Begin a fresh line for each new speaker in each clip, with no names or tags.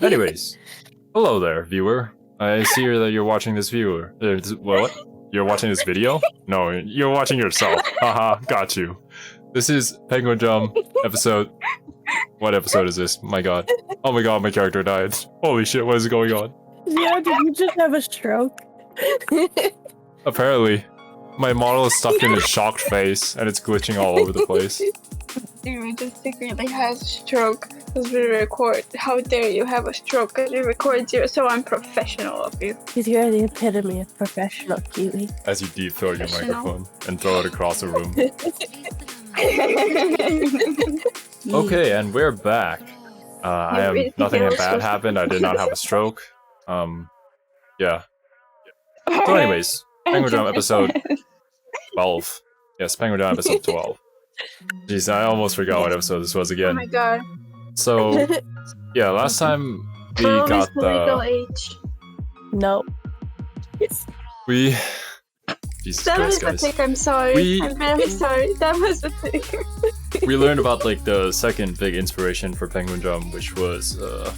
Anyways, hello there, viewer. I see that you're watching this viewer. What? You're watching this video? No, you're watching yourself. Haha, got you. This is Penguindrum episode. What episode is this? My god. Oh my god, my character died. Holy shit, what is going on?
Yeah, did you just have a stroke?
Apparently. My model is stuck in a shocked face and it's glitching all over the place.
Dude just secretly has a stroke because we record. How dare you have a stroke because we record you? So unprofessional of you.
Because you're the epitome of professional, Kiwi.
As you deep throw your microphone and throw it across the room. Okay, and we're back. Nothing bad happened. I did not have a stroke. Yeah. So anyways, Penguindrum episode 12. Yes, Penguindrum episode 12. Jeez, I almost forgot what episode this was again.
Oh my god.
So, yeah, last time we got the
legal age.
Nope.
We... Jesus
That
Christ,
was a
guys.
mistake, I'm sorry. I'm very sorry. That was a mistake.
We learned about like the second big inspiration for Penguindrum, which was the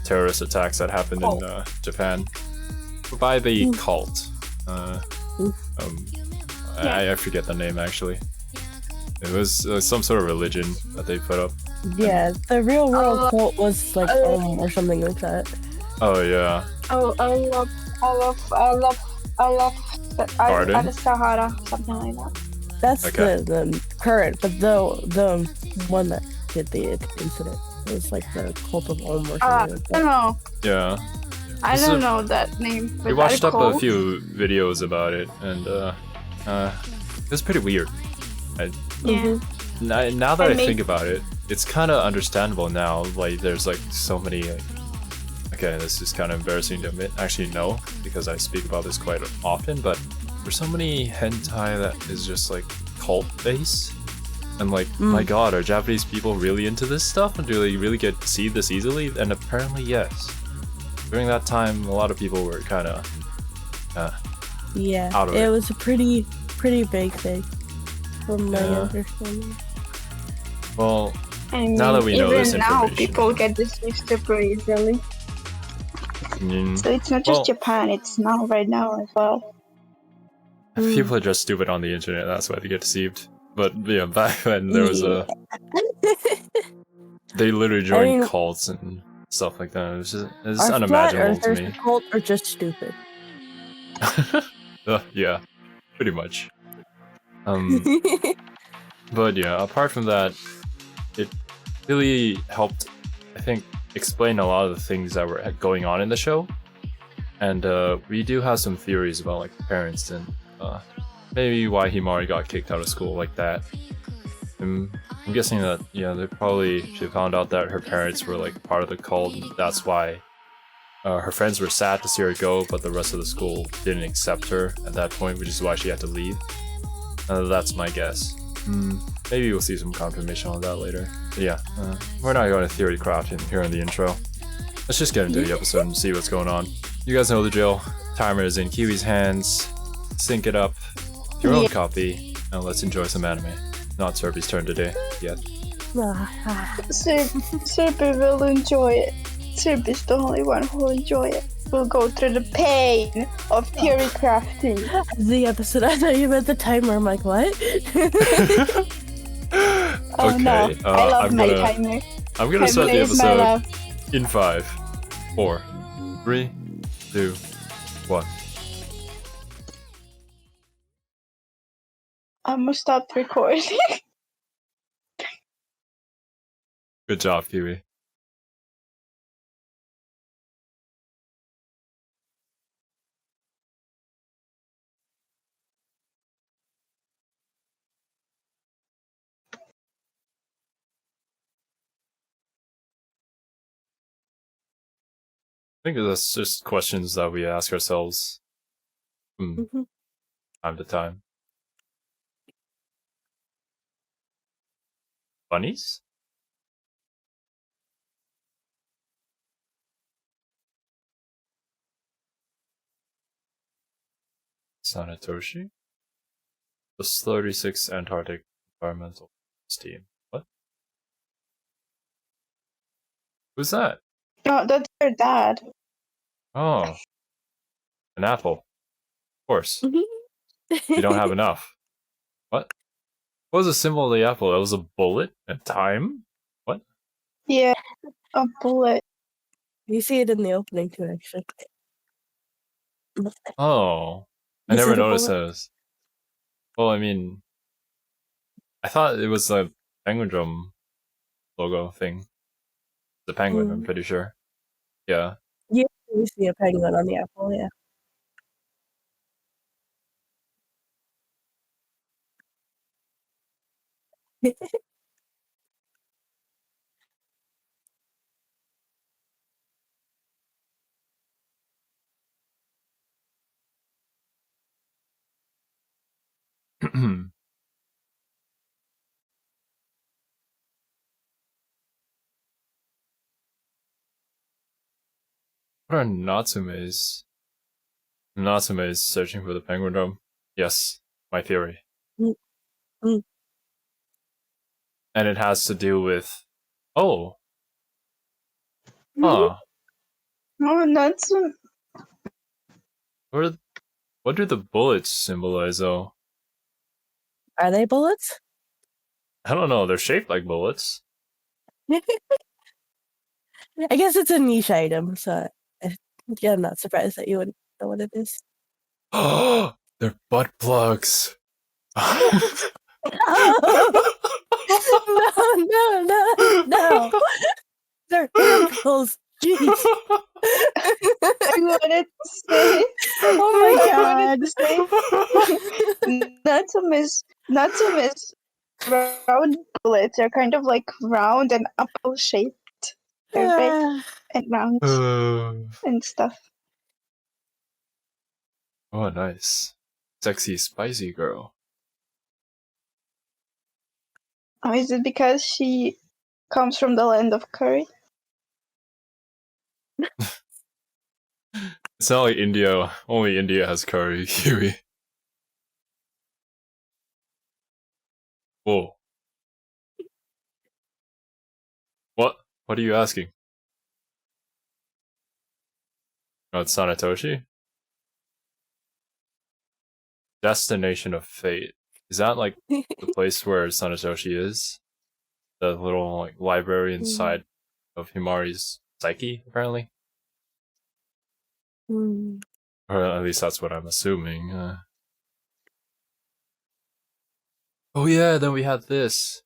terrorist attacks that happened in Japan by the cult. I forget the name actually. It was some sort of religion that they put up.
Yeah, the real world cult was like or something like that.
Oh yeah.
Oh, I love
Garden?
Sahara, something like that.
That's
Okay.
the current, but the one that did the incident was like the cult of Om or something
I
like
don't
that.
know.
Yeah.
I don't know that name.
We watched up a few videos about it, and it was pretty weird.
Yeah.
Now that I think about it, it's kind of understandable now. Like, there's like so many. Okay, this is kind of embarrassing to admit. Actually, no, because I speak about this quite often. But there's so many hentai that is just like cult based, and like, my god, are Japanese people really into this stuff? And do they really get to see this easily? And apparently, yes. During that time, a lot of people were kind of
Yeah,
out of
it
it.
was a pretty big thing from my understanding.
Well,
I mean,
now that we know this
even now,
information.
people get deceived super easily. So it's not just Japan, it's now right now as well.
People are just stupid on the internet, that's why they get deceived. But yeah, back then there was they literally joined cults and stuff like that. It's unimaginable to me.
Cult are just stupid.
Yeah, pretty much. But yeah, apart from that, it really helped, I think, explain a lot of the things that were going on in the show. And we do have some theories about like parents and maybe why Himari got kicked out of school like that. I'm guessing that she found out that her parents were like part of the cult, and that's why her friends were sad to see her go, but the rest of the school didn't accept her at that point, which is why she had to leave. That's my guess. Maybe we'll see some confirmation on that later. But yeah, we're not going to theory craft here in the intro. Let's just get into the episode and see what's going on. You guys know the drill. Timer is in Kiwi's hands. Sync it up. Your own copy. And let's enjoy some anime. Not Serby's turn today yet.
Serby will enjoy it. Serby's the only one who will enjoy it. We'll go through the pain of theory crafting.
The episode, I thought you meant the timer. I'm like, what?
Oh no, I love my timer.
I'm gonna start the episode in 5, 4, 3, 2, 1.
I'm gonna stop recording.
Good job, Kiwi. I think that's just questions that we ask ourselves time to time. Bunnies? Sanetoshi? The 36th Antarctic Environmental Team. What? Who's that?
No, that's your dad.
Oh, an apple. Of course.
Mhm.
You don't have enough. What? What was the symbol of the apple? That was a bullet? A time? What?
Yeah, a bullet.
You see it in the opening too, actually.
Oh. I
Is
never
it a
noticed
bullet?
those. Well, I mean, I thought it was a Penguindrum logo thing. The penguin, I'm
Mm.
pretty sure. Yeah.
Yeah, you see a penguin on the apple, yeah.
What are Natsume's? Natsume is searching for the Penguindrum. Yes, my theory.
Mm, mm.
And it has to do with. Oh,
Mhm.
huh.
Oh, that's
What, are, what do the bullets symbolize, though?
Are they bullets?
I don't know. They're shaped like bullets.
I guess it's a niche item, so yeah, I'm not surprised that you wouldn't know what it is.
Oh, they're butt plugs.
No, no, no, no. They're hair pulls. Jeez.
I wanted to say.
Oh my
I
god.
wanted to say. Not to miss. Round bullets are kind of like round and apple shaped. They're big and round and stuff.
Oh, nice. Sexy, spicy girl.
Oh, is it because she comes from the land of curry?
It's not like India. Only India has curry kiwi. Whoa. What? What are you asking? Oh, it's Sanetoshi? Destination of Fate. Is that like the place where Sanetoshi is? The little like library inside of Himari's psyche, apparently?
Mm.
Or at least that's what I'm assuming. Oh yeah, then we had this.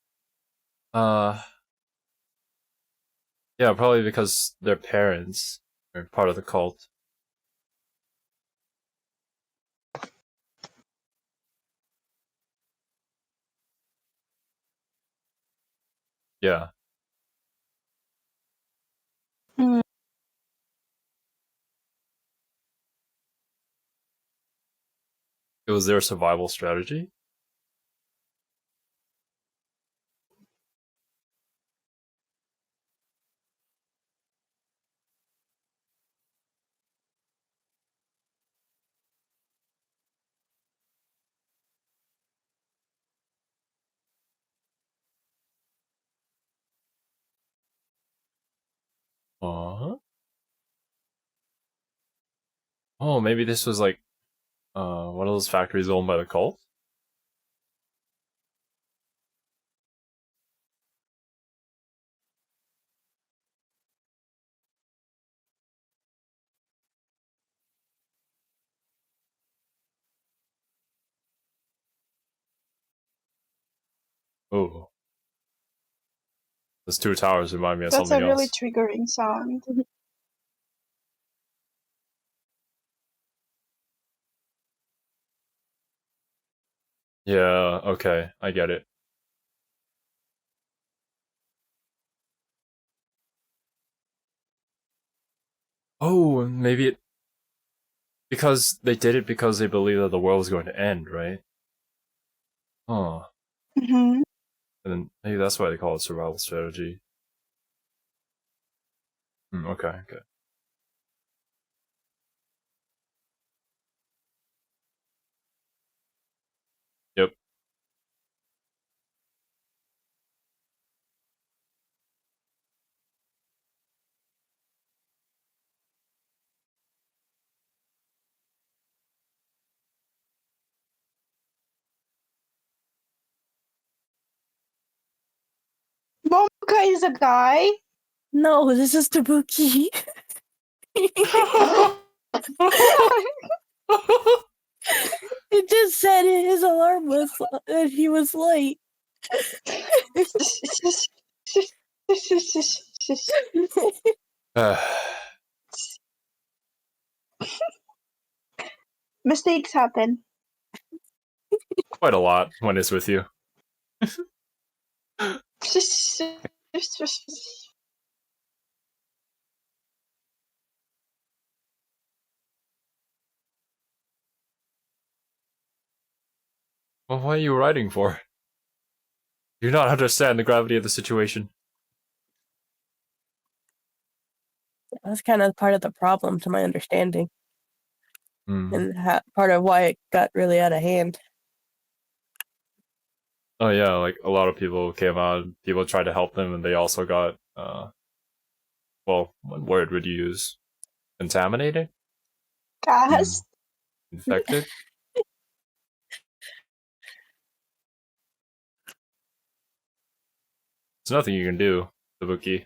Uh, yeah, probably because their parents are part of the cult. Yeah,
Mm.
it was their survival strategy. Uh-huh. Oh, maybe this was like one of those factories owned by the cult. Oh, those two towers remind me of
That's
something
a really
else.
triggering sound.
Yeah, okay, I get it. Oh, maybe it because they did it because they believe that the world was going to end, right? Oh,
Mm-hmm.
and then maybe that's why they call it survival strategy. Okay, okay. Yep.
Momoka is a guy.
No, this is Tabuki. It just said his alarm was that he was late.
Mistakes happen.
Quite a lot when it's with you. Well, what are you writing for? Do you not understand the gravity of the situation?
That's kind of part of the problem, to my understanding,
Hmm.
and part of why it got really out of hand.
Oh yeah, like a lot of people came out, people tried to help them, and they also got, well, what word would you use? Contaminated?
Gas.
Infected? There's nothing you can do, Ibuki.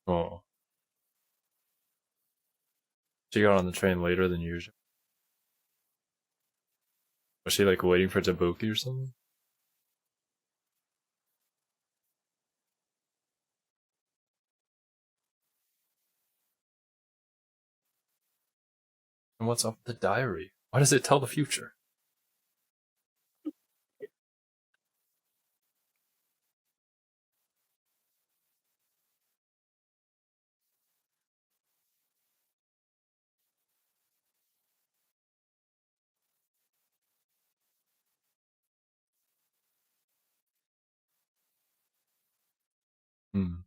Oh. She got on the train later than usual. Was she like waiting for Tabuki or something? And what's up with the diary? Why does it tell the future? Hmm.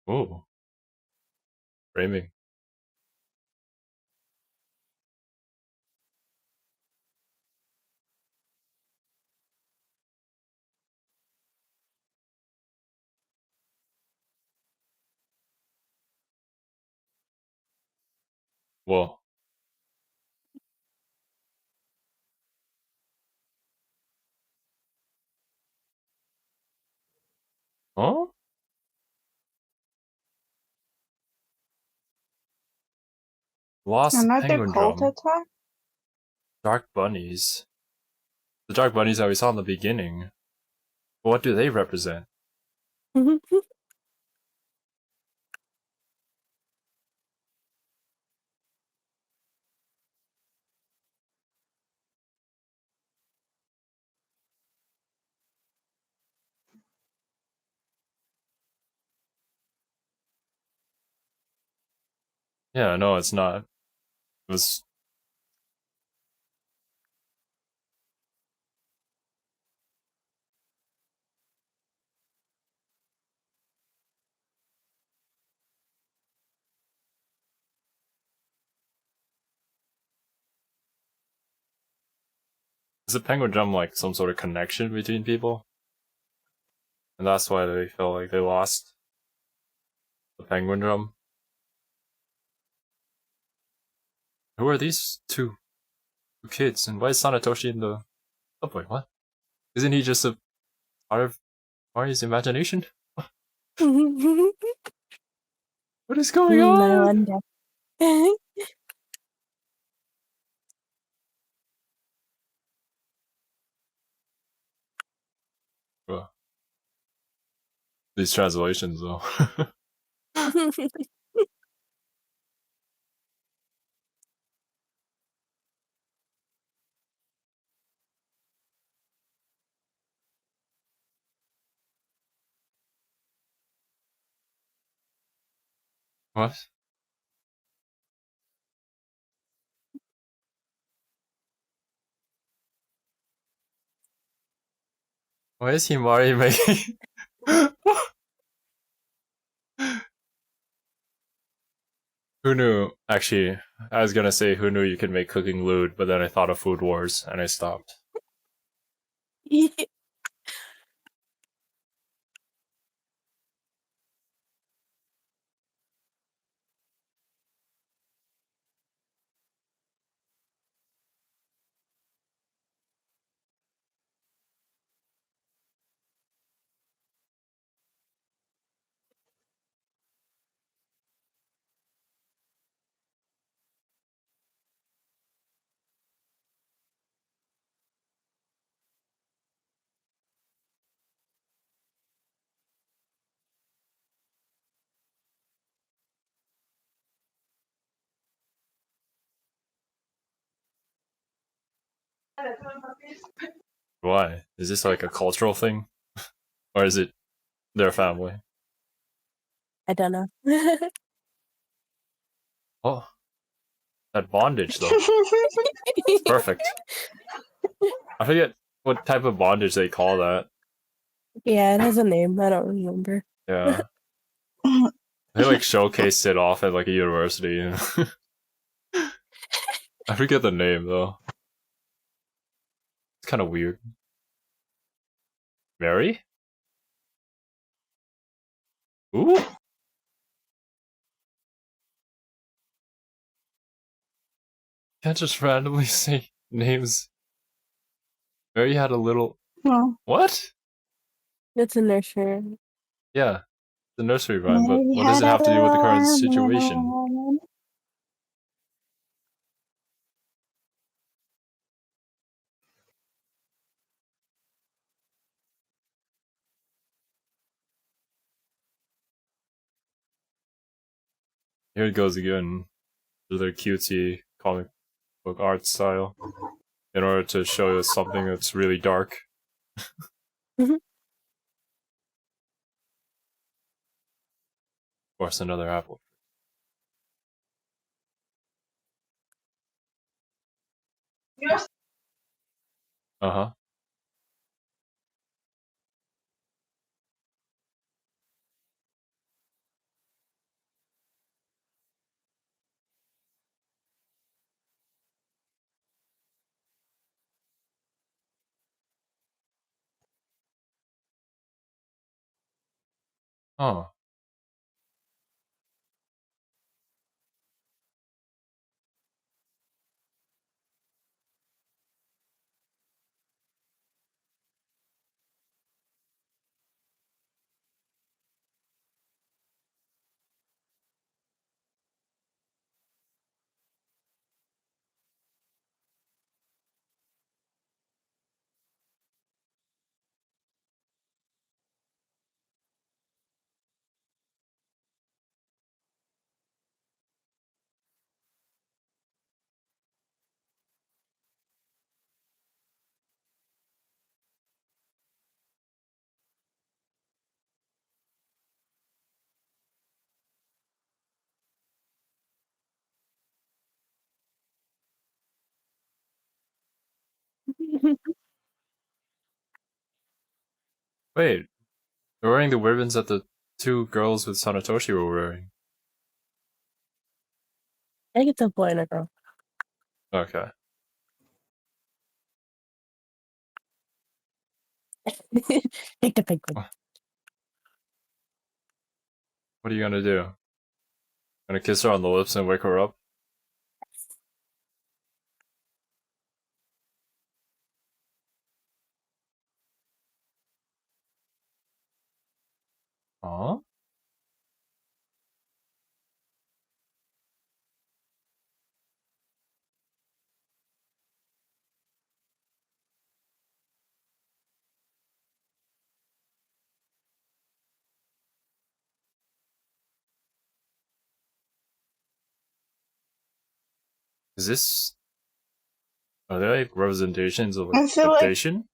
Oh, framing. Whoa. Huh? Lost the
Another cult
Penguindrum.
attack?
Dark bunnies. The dark bunnies that we saw in the beginning. What do they represent? Yeah, no, it's not. It was. Is the Penguindrum like some sort of connection between people? And that's why they felt like they lost the Penguindrum? Who are these two kids? And why is Sanetoshi in the subway? What? Isn't he just a part of Mari's imagination? What is going
I
on?
wonder.
Well, these translations, though. What? Why is Himari making? Who knew? Actually, I was gonna say who knew you could make cooking lewd, but then I thought of Food Wars and I stopped. Why? Is this like a cultural thing? Or is it their family?
I don't know.
Oh, that bondage though. Perfect. I forget what type of bondage they call that.
Yeah, it has a name. I don't remember.
Yeah. They like showcased it off at like a university. I forget the name though. It's kind of weird. Mary? Ooh. Can't just randomly say names. Mary had a little.
No.
What?
It's a nursery.
Yeah, the nursery rhyme, but
Mary
what does
had
it
a
have to do with the current situation?
lemon.
Here it goes again. To their cutesy comic book art style. In order to show us something that's really dark. Of course, another apple. Uh huh. Oh. Wait, they're wearing the ribbons that the two girls with Sanetoshi were wearing.
I think it's a boy and a girl.
Okay.
Take the pink one.
What are you gonna do? Gonna kiss her on the lips and wake her up? Huh? Is this... Are they like representations of
I feel like
adaptation?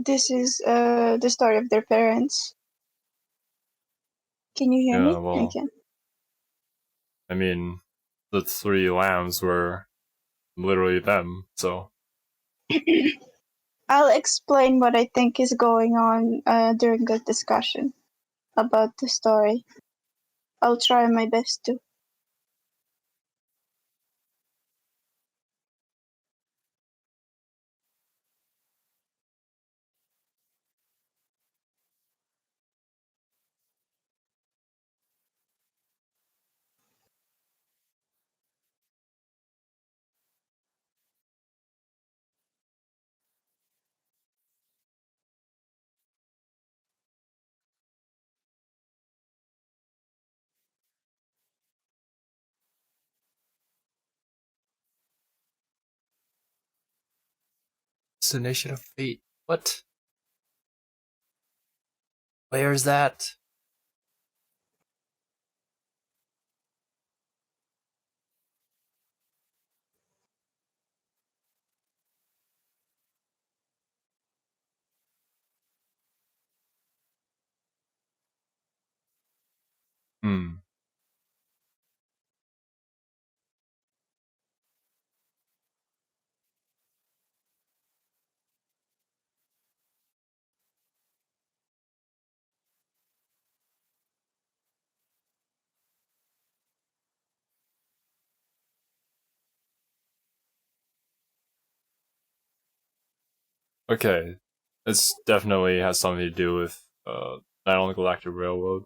this is the story of their parents. Can you hear
Yeah,
me? I
well,
can.
I mean, the three lambs were literally them, so...
I'll explain what I think is going on during the discussion about the story. I'll try my best to.
Destination of Fate. What? Where's that? Hmm. Okay. This definitely has something to do with Night on the Galactic Railroad.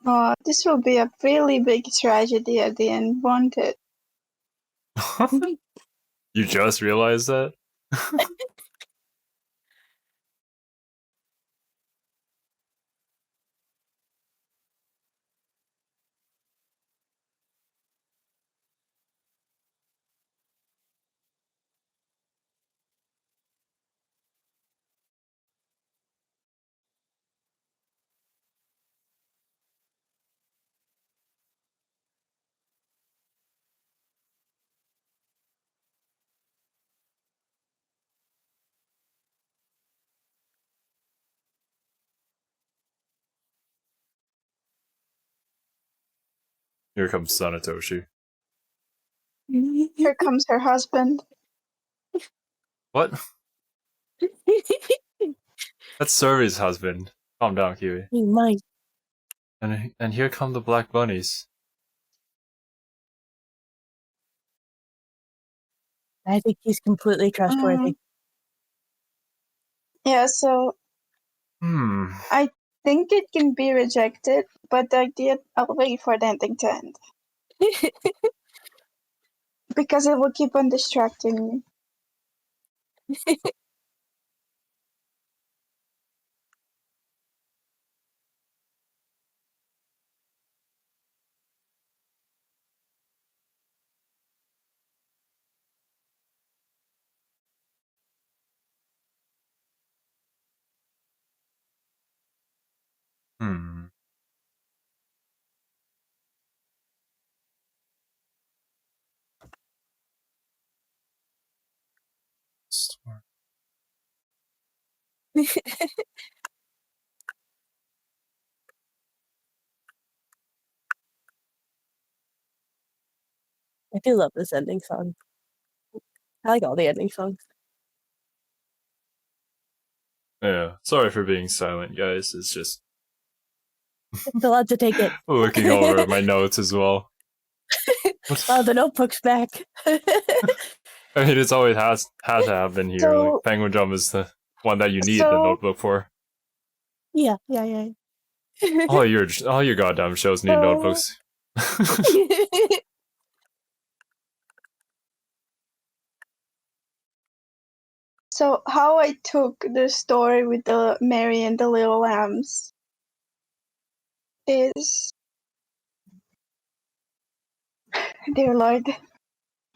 Oh, this will be a really big tragedy at the end, won't it?
You just realized that? Here comes Sanetoshi.
Here comes her husband.
What? That's Survey's husband. Calm down, Kiwi.
He might.
And here come the black bunnies.
I think he's completely trustworthy.
Yeah, so I think it can be rejected, but the idea, I'll wait for the ending to end. Because it will keep on distracting me.
I do love this ending song. I like all the ending songs.
Yeah, sorry for being silent, guys. It's just
It's allowed to take it.
looking over my notes as well.
Oh, the notebook's back.
I mean, it's always has to have been here.
So-
like, Penguindrum is the one that you need the
So-
notebook for.
Yeah.
All your goddamn shows need
So-
notebooks.
So how I took the story with the Mary and the Little Lambs is, dear Lord,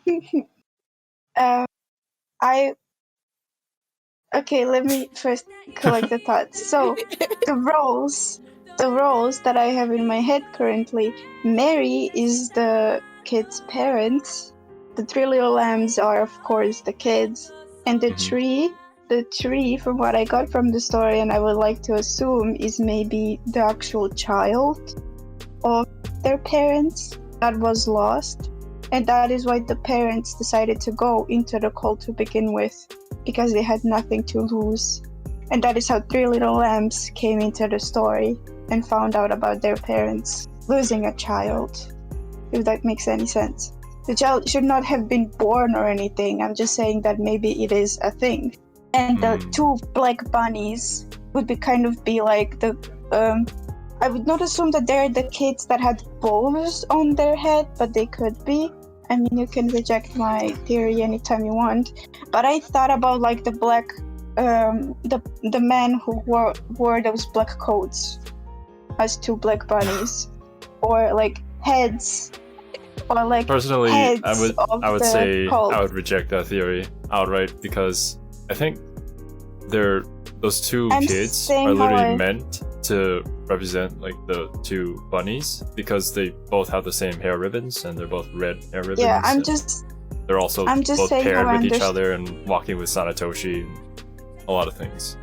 let me first collect the thoughts. So the roles that I have in my head currently, Mary is the kids' parents. The three little lambs are, of course, the kids, and the tree, from what I got from the story, and I would like to assume, is maybe the actual child of their parents that was lost, and that is why the parents decided to go into the cult to begin with, because they had nothing to lose. And that is how three little lambs came into the story and found out about their parents losing a child, if that makes any sense. The child should not have been born or anything. I'm just saying that maybe it is a thing. And the two black bunnies would be like the I would not assume that they're the kids that had bows on their head, but they could be. I mean, you can reject my theory anytime you want. But I thought about like the black the men who wore those black coats as two black bunnies, or like heads, or like
Personally,
heads
I would
the
say
cult.
I would reject that theory outright, because I think those two
I'm
kids
saying
are
how
literally
I-
meant to represent like the two bunnies, because they both have the same hair ribbons and they're both red hair ribbons.
Yeah,
and they're also
I'm just
both
saying
paired
how I
with each
underst-
other and walking with Sanetoshi and a lot of things.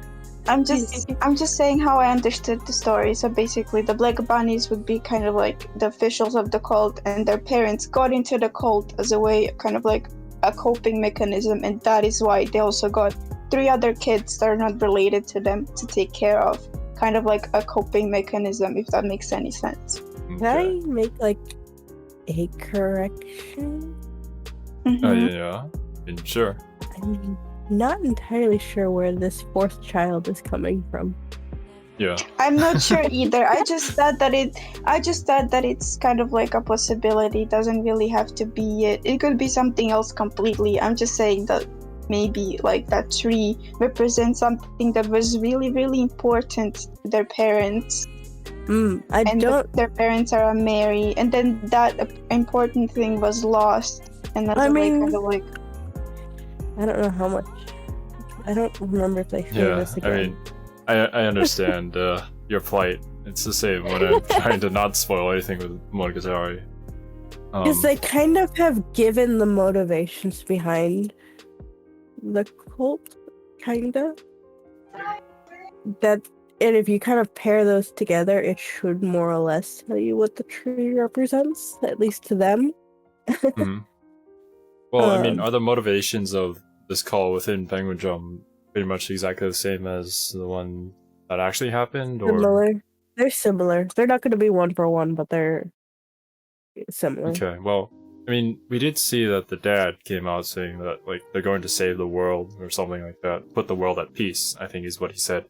I'm just saying how I understood the story. So basically, the black bunnies would be kind of like the officials of the cult, and their parents got into the cult as a way, kind of like a coping mechanism, and that is why they also got three other kids that are not related to them to take care of, kind of like a coping mechanism, if that makes any sense.
Can I make like a correction?
Oh yeah. I mean, sure.
I'm not entirely sure where this fourth child is coming from.
Yeah.
I'm not sure either. I just thought that it's kind of like a possibility. It doesn't really have to be it. It could be something else completely. I'm just saying that maybe like that tree represents something that was really, really important to their parents. Their parents are a Mary, and then that important thing was lost, and that's kind of like.
I don't know how much. I don't remember if they say this again.
I mean, I understand your plight. It's the same when I'm trying to not spoil anything with Monogatari.
Because they kind of have given the motivations behind the cult, kinda. That And if you kind of pair those together, it should more or less tell you what the tree represents, at least to them.
Mhm. Well, I mean,
Um,
are the motivations of this call within Penguindrum pretty much exactly the same as the one that actually happened, or
Similar. They're similar. They're not going to be one for one, but they're similar.
okay? Well, I mean, we did see that the dad came out saying that like they're going to save the world or something like that, put the world at peace. I think is what he said.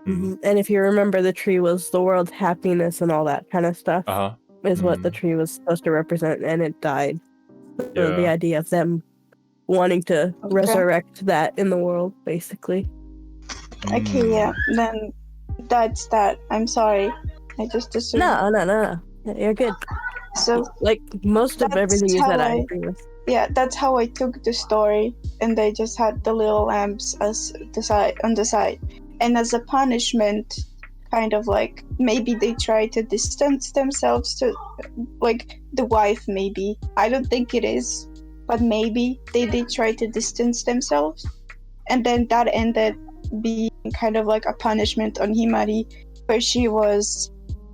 And if you remember, the tree was the world's happiness and all that kind of stuff,
Uh huh.
is what the tree was supposed to represent, and it died. So the
Yeah.
idea of them wanting to
Okay.
resurrect that in the world, basically.
Okay, yeah. Then that's that. I'm sorry. I just assumed.
No. You're good.
So
Like, most of
That's
everything you said, I
how
agree with.
yeah, that's how I took the story, and they just had the little lamps as on the side, and as a punishment, kind of like maybe they try to distance themselves to, like the wife. Maybe I don't think it is, but maybe they try to distance themselves, and then that ended being kind of like a punishment on Himari, where she was,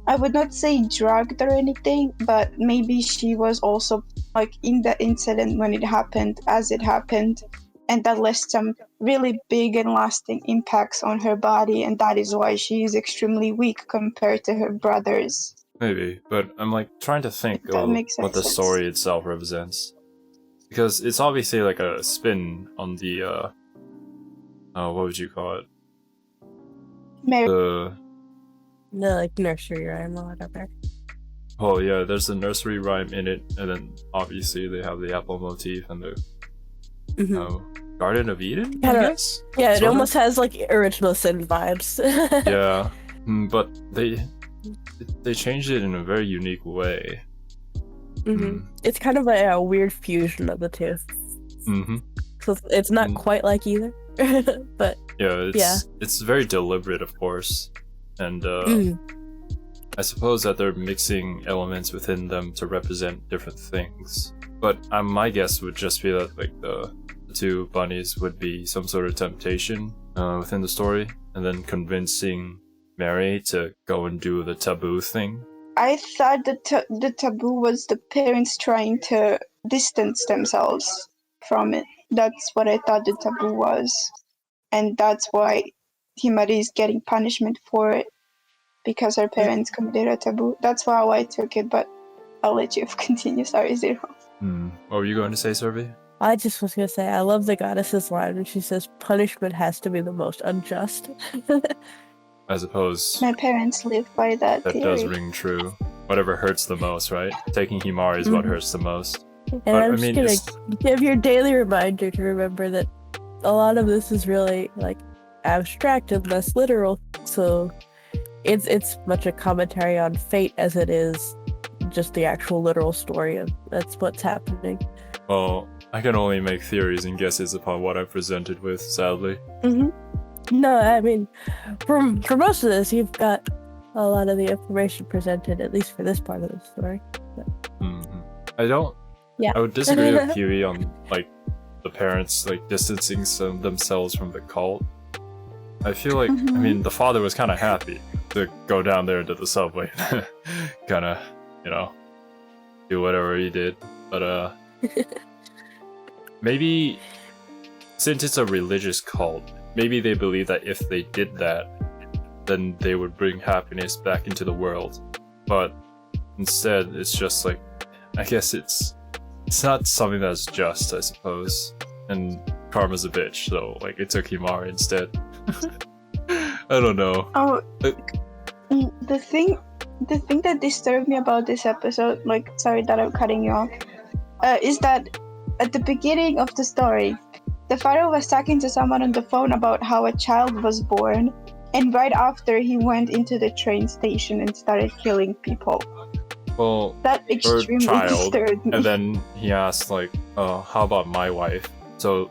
I would not say drugged or anything, but maybe she was also like in the incident when it happened, as it happened, and that left some really big and lasting impacts on her body, and that is why she is extremely weak compared to her brothers.
Maybe, but I'm like trying to think
If that
of
makes
what
any
the
sense.
story itself represents, because it's obviously like a spin on the what would you call it?
Mary,
The
The, like, nursery rhyme or whatever.
oh yeah, there's the nursery rhyme in it, and then obviously they have the apple motif and the Garden of Eden, I
Kinda-
guess.
Yeah, it
Sort of?
almost has, like, original sin vibes.
Yeah, but they changed it in a very unique way.
It's kind of a weird fusion of the two. So it's not quite like either. But
yeah, it's very deliberate, of course, and I suppose that they're mixing elements within them to represent different things. But my guess would just be that like the two bunnies would be some sort of temptation within the story, and then convincing Mary to go and do the taboo thing.
I thought the taboo was the parents trying to distance themselves from it. That's what I thought the taboo was. And that's why Himari is getting punishment for it, because her parents committed a taboo. That's how I took it, but I'll let you continue. Sorry, Zero.
What were you going to say, Survey?
I just was gonna say, I love the goddess's line when she says, punishment has to be the most unjust.
I suppose
My parents live by that
that
theory.
does ring true. Whatever hurts the most, right? Taking Himari is what hurts the most.
And
But,
I'm
I
just
mean,
gonna
it's-
give your daily reminder to remember that a lot of this is really like abstract and less literal. So it's much a commentary on fate as it is just the actual literal story of that's what's happening.
Well, I can only make theories and guesses upon what I'm presented with, sadly.
No, I mean, for most of this, you've got a lot of the information presented, at least for this part of the story.
I don't.
Yeah.
I would disagree with Kiwi on like the parents like distancing themselves from the cult. I feel like I mean the father was kind of happy to go down there into the subway, kind of do whatever he did, but maybe since it's a religious cult, maybe they believe that if they did that, then they would bring happiness back into the world. But instead, it's just like, I guess it's not something that's just, I suppose. And karma's a bitch, so like it took Himari instead. I don't know.
Oh, the thing that disturbed me about this episode, like, sorry that I'm cutting you off, is that at the beginning of the story, the father was talking to someone on the phone about how a child was born, and right after he went into the train station and started killing people.
Well,
That
or
extremely
child,
disturbed me.
and then he asked like, how about my wife? So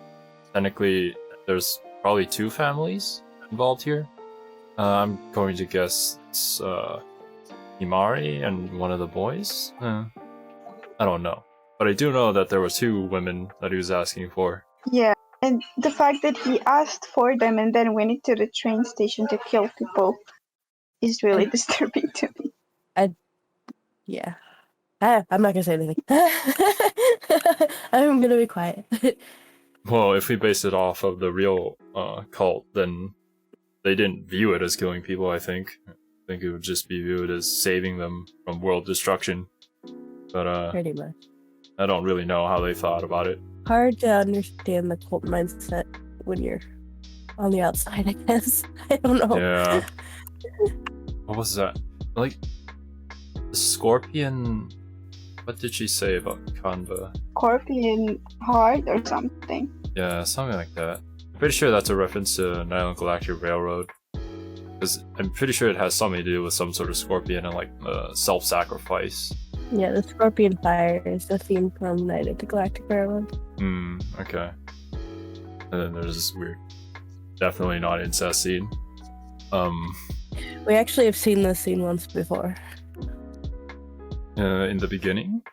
technically, there's probably two families involved here. I'm going to guess it's Himari and one of the boys. I don't know, but I do know that there were two women that he was asking for.
Yeah, And the fact that he asked for them and then went into the train station to kill people is really disturbing to me.
Yeah. I'm not gonna say anything. I'm gonna be quiet.
Well, if we base it off of the real cult, then they didn't view it as killing people, I think. I think it would just be viewed as saving them from world destruction. But
Pretty much.
I don't really know how they thought about it.
Hard to understand the cult mindset when you're on the outside, I guess. I don't know.
Yeah. What was that? Like, the scorpion... What did she say about Kanba?
Scorpion heart or something.
Yeah, something like that. I'm pretty sure that's a reference to Nylon Galactic Railroad. Because I'm pretty sure it has something to do with some sort of scorpion and like self-sacrifice.
Yeah, the scorpion fire is the theme from Night of the Galactic Railroad.
Okay. And then there's this weird, definitely not incest scene.
We actually have seen this scene once before.
In the beginning?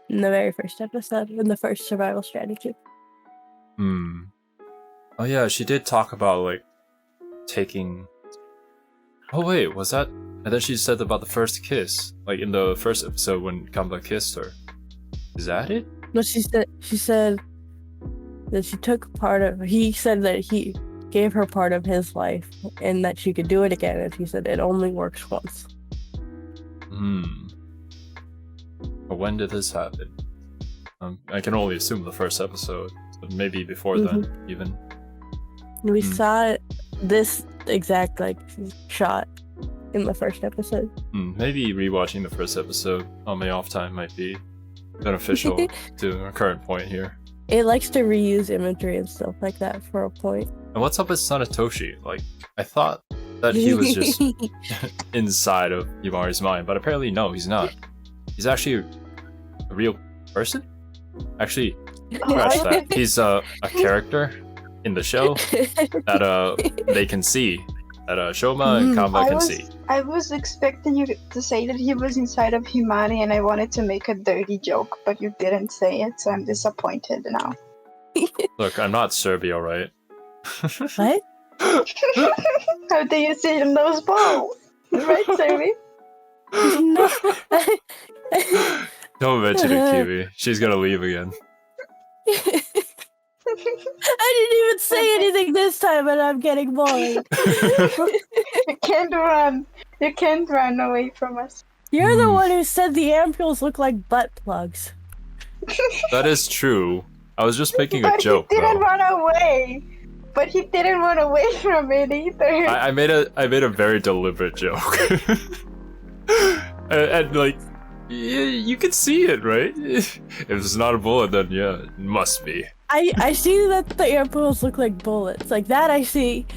In the very first episode, in the first survival strategy.
Oh yeah, she did talk about like taking... Oh wait, was that... And then she said about the first kiss, like in the first episode when Kamba kissed her. Is that it?
No, she said that she took part of... He said that he gave her part of his life and that she could do it again, and she said it only works once.
But when did this happen? I can only assume the first episode, but maybe before then, even.
We saw this exact like shot in the first episode.
Maybe rewatching the first episode on my off time might be beneficial to our current point here.
It likes to reuse imagery and stuff like that for a point.
And what's up with Sanetoshi? Like, I thought that he was just inside of Yumari's mind, but apparently no, he's not. He's actually a real person? Actually, scratch that. He's a character in the show that they can see, that Shouma and Kamba can see.
I was expecting you to say that he was inside of Himari, and I wanted to make a dirty joke, but you didn't say it, so I'm disappointed now.
Look, I'm not Serbia, right?
What?
How do you see in those balls? Right, Sammy?
No.
Don't mention it, Kiwi. She's gonna leave again.
I didn't even say anything this time, and I'm getting bored.
You can't run. You can't run away from us.
You're the one who said the ampules look like butt plugs.
That is true. I was just making a
But
joke,
he didn't
though.
run away. But he didn't run away from it either.
I made a very deliberate joke. and like, you can see it, right? If it's not a bullet, then yeah, it must be.
I see that the ampules look like bullets. Like that I see.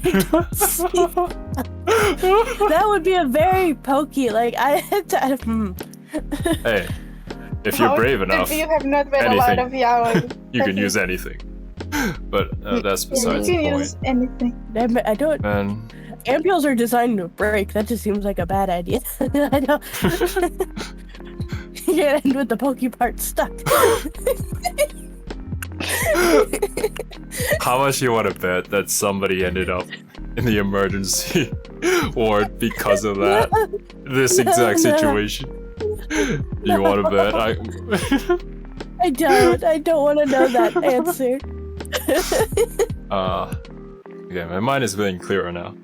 I don't see. That would be a very pokey, like I had to...
Hey, if you're brave enough,
You have not read a lot of yaoi.
you can use anything. But that's besides
You
the
can
point.
use anything.
I don't...
Man,
Ampules are designed to break. That just seems like a bad idea. I don't... You can't end with the pokey part stuck.
how much you want to bet that somebody ended up in the emergency ward because of that? This exact situation. You want to bet?
I don't want to know that answer.
Okay, my mind is getting clearer now.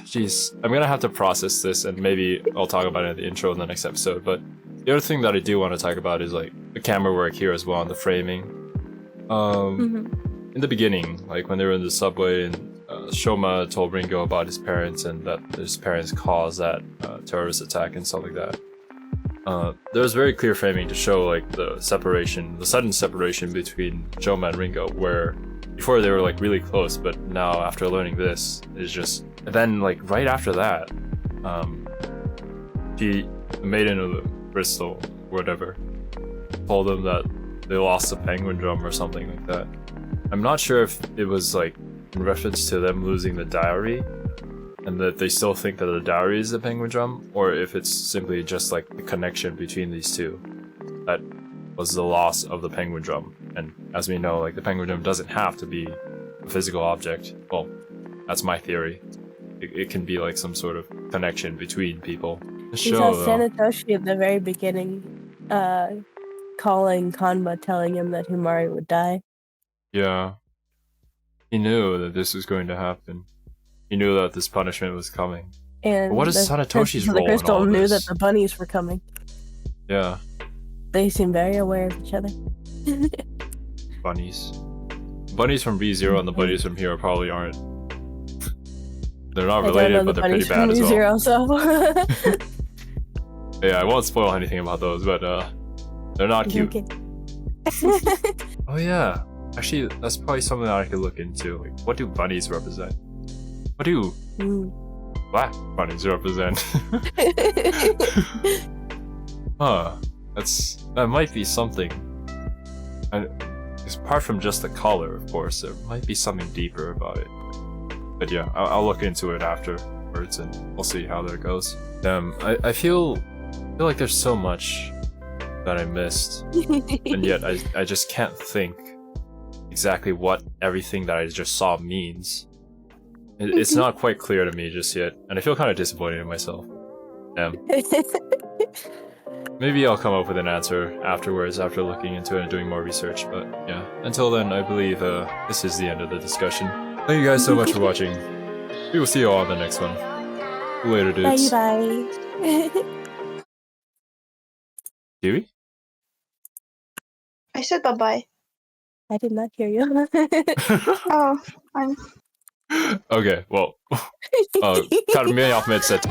Jeez, I'm gonna have to process this, and maybe I'll talk about it in the intro in the next episode. But the other thing that I do want to talk about is like the camera work here as well, and the framing. In the beginning, like when they were in the subway, and Shouma told Ringo about his parents, and that his parents caused that terrorist attack and stuff like that. There was very clear framing to show like the separation, the sudden separation between Shouma and Ringo, where before they were like really close, but now after learning this, it's just... And then like right after that, she, the maiden of the Bristol, whatever, told them that they lost the Penguindrum or something like that. I'm not sure if it was like in reference to them losing the diary, and that they still think that the diary is the Penguindrum, or if it's simply just like the connection between these two. That was the loss of the Penguindrum. And as we know, like the Penguindrum doesn't have to be a physical object. Well, that's my theory. It can be like some sort of connection between people. The
We saw
show, though.
Sanetoshi at the very beginning, calling Kanma, telling him that Himari would die.
Yeah. He knew that this was going to happen. He knew that this punishment was coming.
And
But what is Sanetoshi's
the
role in
crystal
all of
knew
this?
that the bunnies were coming.
Yeah,
They seem very aware of each other.
bunnies. Bunnies from B0 and the bunnies from here probably aren't. They're not related, but they're pretty bad as well.
Zero, so.
Yeah, I won't spoil anything about those, but they're not cute.
Okay.
Oh yeah, actually, that's probably something that I could look into. Like, what do bunnies represent? What do black bunnies represent? Huh? That might be something. And apart from just the color, of course, there might be something deeper about it. But yeah, I'll look into it afterwards, and we'll see how that goes. I feel like there's so much that I missed, and yet I just can't think exactly what everything that I just saw means. It's not quite clear to me just yet, and I feel kind of disappointed in myself. Maybe I'll come up with an answer afterwards after looking into it and doing more research, but yeah. Until then, I believe this is the end of the discussion. Thank you guys so much for watching. We will see you all on the next one. Later, dudes.
Bye.
Kiwi?
I said bye-bye.
I did not hear you.
Oh, I'm...
Okay, well, cut me off mid-set.